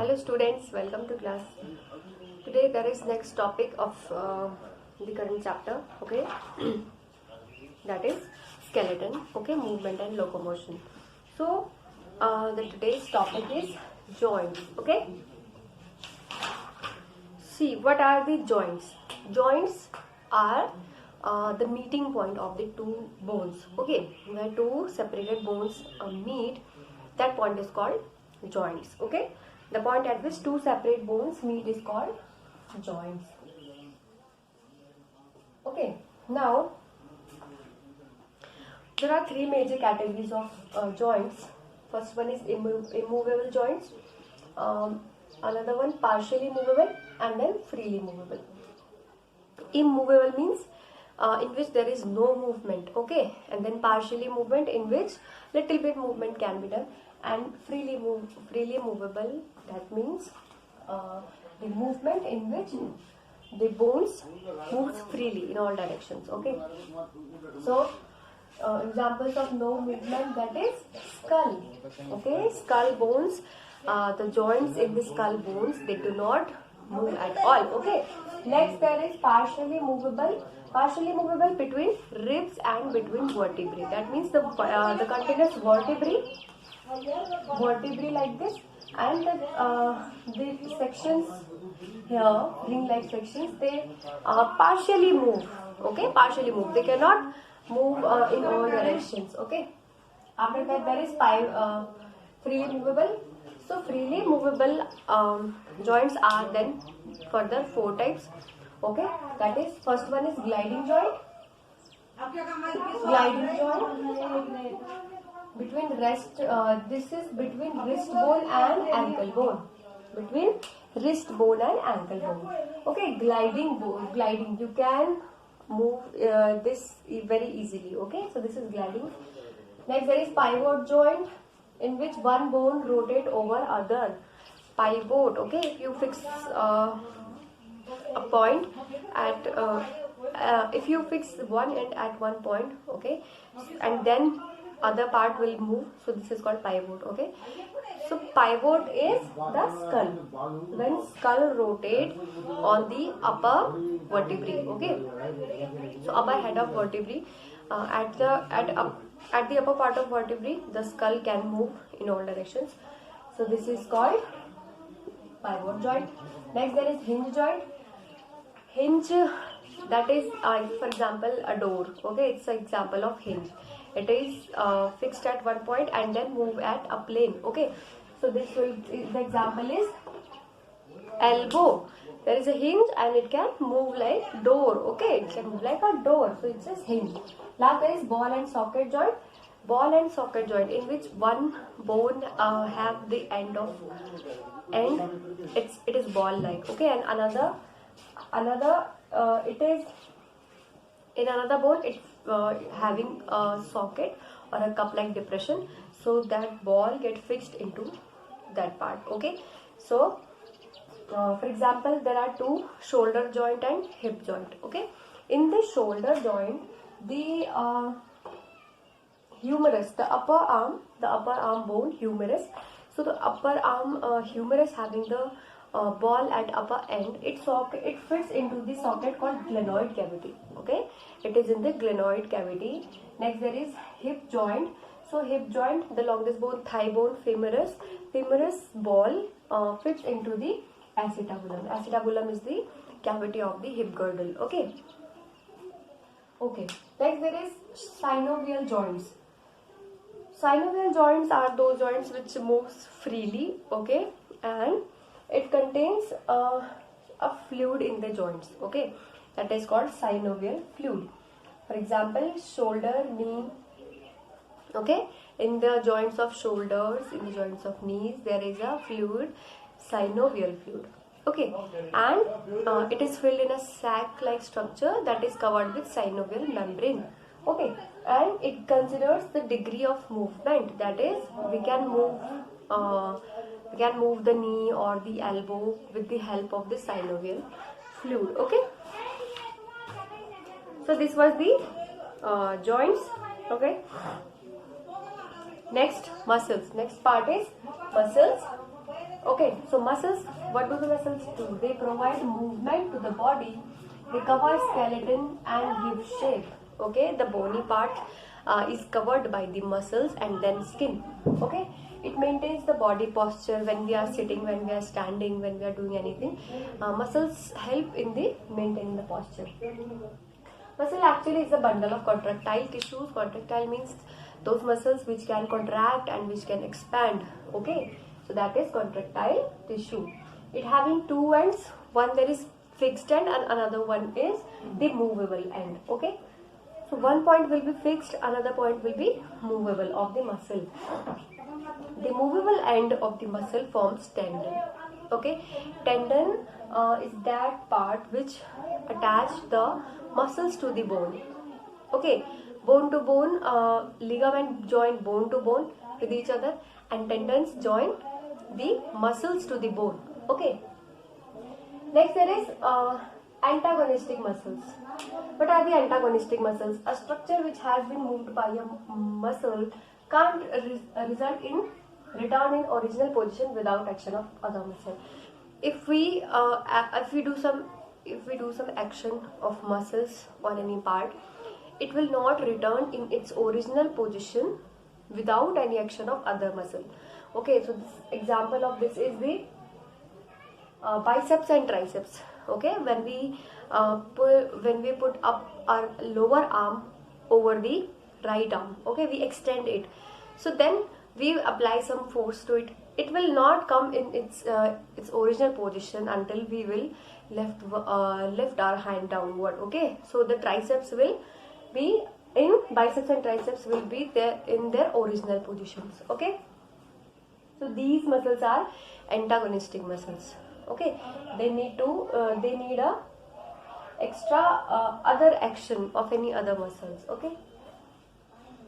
Hello students, welcome to class. Today there is next topic of the current chapter, okay? That is skeleton, okay, movement and locomotion. So the today's topic is joints, okay? See, what are the joints? Joints are the meeting point of the two bones, okay? Where two separated bones meet, that point is called joints, okay? The point at which two separate bones meet is called joints. Okay, now there are three major categories of joints. First one is immovable joints, another one partially movable, and then freely movable. Immovable means in which there is no movement, okay, and then partially movement in which little bit movement can be done, and freely movable, that means the movement in which the bones moves freely in all directions, okay. So examples of no movement, that is skull, okay. Skull bones, the joints in the skull bones, they do not move at all, okay. Next there is partially movable between ribs and between vertebrae. That means the continuous vertebrae like this, and the sections here, ring-like sections, they partially move, okay, partially move. They cannot move in all directions, okay. After that there is freely movable. So freely movable joints are then further four types, okay. That is, first one is gliding joint. Gliding joint between rest, this is between wrist bone and ankle bone. Between wrist bone and ankle bone, okay. Gliding, you can move this very easily, okay. So this is gliding. Next there is pivot joint, in which one bone rotate over other. Pivot, okay. If you fix a point at if you fix one end at one point, okay, and then other part will move, so this is called pivot, okay. So pivot is the skull, when skull rotate on the upper vertebrae, okay. So upper head of vertebrae, at the upper part of vertebrae, the skull can move in all directions. So this is called pivot joint. Next there is hinge joint. Hinge, that is for example a door, okay. It's an example of hinge. It is fixed at one point and then move at a plane, okay. So the example is elbow. There is a hinge and it can move like door, okay. It can move like a door, so it says hinge. Last there is ball and socket joint. Ball and socket joint, in which one bone have the end, it is ball like, okay, and another it is in another bone, it's having a socket or a cup like depression, so that ball get fixed into that part, okay. So for example, there are two, shoulder joint and hip joint, okay. In the shoulder joint, the humerus, the upper arm bone, humerus. So the upper arm humerus having the ball at upper end, it fits into the socket called glenoid cavity, okay. It is in the glenoid cavity. Next there is hip joint. So hip joint, the longest bone, thigh bone, femoris ball fits into the acetabulum. Acetabulum is the cavity of the hip girdle, okay. Next there is synovial joints. Synovial joints are those joints which moves freely, okay, and it contains a fluid in the joints, okay. That is called synovial fluid. For example, shoulder, knee, okay. In the joints of shoulders, in the joints of knees, there is a fluid, synovial fluid, okay, and it is filled in a sac-like structure that is covered with synovial membrane, okay. And it considers the degree of movement, that is, we can move the knee or the elbow with the help of the synovial fluid, okay. So this was the joints, okay. Next, muscles. Next part is muscles. Okay, so muscles, what do the muscles do? They provide movement to the body, they cover skeleton and give shape. Okay, the bony part is covered by the muscles and then skin. Okay, it maintains the body posture when we are sitting, when we are standing, when we are doing anything. Muscles help in the maintaining the posture. Muscle actually is a bundle of contractile tissues. Contractile means those muscles which can contract and which can expand. Okay, so that is contractile tissue. It having two ends. One there is fixed end and another one is the movable end. Okay, so one point will be fixed, another point will be movable of the muscle. The movable end of the muscle forms tendon. Okay, tendon is that part which attach the muscles to the bone. Okay, bone to bone, ligament join bone to bone with each other, and tendons join the muscles to the bone. Okay, next there is antagonistic muscles. What are the antagonistic muscles? A structure which has been moved by a muscle can't result in return in original position without action of other muscle. If we do some action of muscles on any part, it will not return in its original position without any action of other muscle. Okay, so this example of this is the biceps and triceps. Okay, when we put up our lower arm over the right arm, okay, we extend it, so then we apply some force to it. It will not come in its original position until we will lift our hand downward. Okay, so the triceps will be in biceps and triceps will be there in their original positions. Okay, so these muscles are antagonistic muscles. Okay, they need a extra other action of any other muscles. Okay,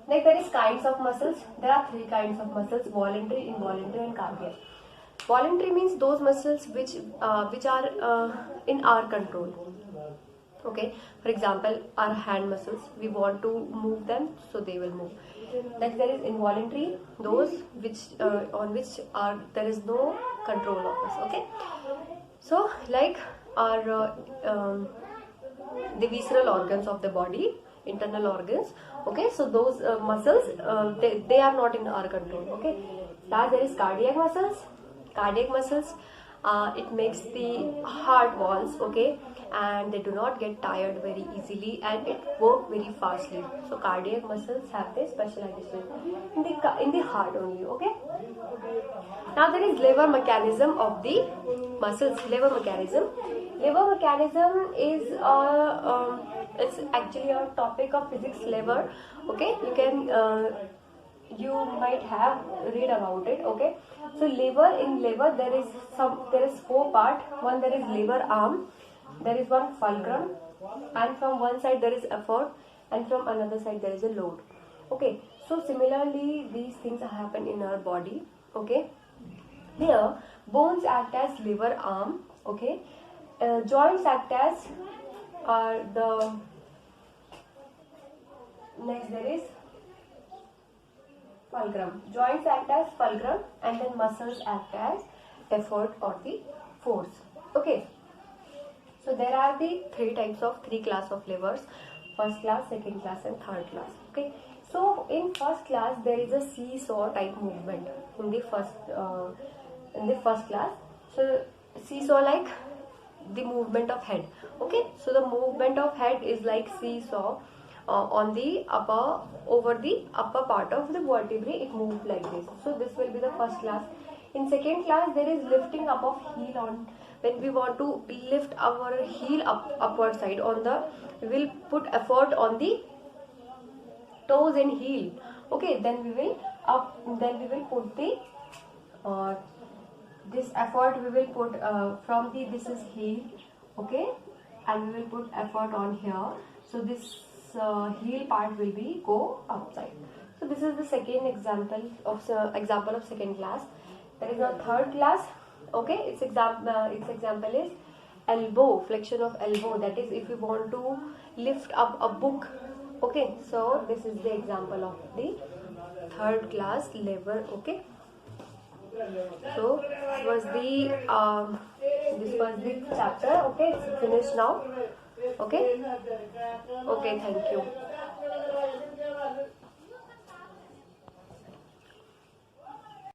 like there is kinds of muscles. There are three kinds of muscles: voluntary, involuntary, and cardiac. Voluntary means those muscles which are in our control. Okay, for example, our hand muscles, we want to move them, so they will move. Next there is involuntary, those which on which there is no control of us. Okay, so like our the visceral organs of the body, internal organs. Okay, so those muscles, they are not in our control. Okay, now there is cardiac muscles. Cardiac muscles, it makes the heart walls. Okay, and they do not get tired very easily and it work very fastly. So cardiac muscles have this specialization in the heart only. Okay, now there is lever mechanism of the muscles. Lever mechanism is it's actually a topic of physics. Lever, okay, you might have read about it. Okay, so lever there is four part. One, there is lever arm, there is one fulcrum, and from one side there is effort and from another side there is a load. Okay, so similarly these things happen in our body. Okay, here bones act as lever arm. Okay, joints act as the next there is fulcrum. Joints act as fulcrum and then muscles act as effort or the force. Okay, so there are the three class of levers: first class, second class, and third class. Okay, so in first class there is a seesaw type movement in the first class. So seesaw, like the movement of head. Okay, so the movement of head is like seesaw. On the over the upper part of the vertebrae, it moves like this. So this will be the first class. In second class there is lifting up of heel. On when we want to lift our heel upward side, we will put effort on the toes and heel. Okay, then we will put the this effort we will put from the this is heel. Okay, and we will put effort on here, so this heel part will be go outside. So this is the second example of second class. There is a third class. Okay, its example is elbow, flexion of elbow. That is if you want to lift up a book. Okay, so this is the example of the third class lever. Okay, So this was the chapter. Okay, it's finished now. Okay. Okay. Thank you.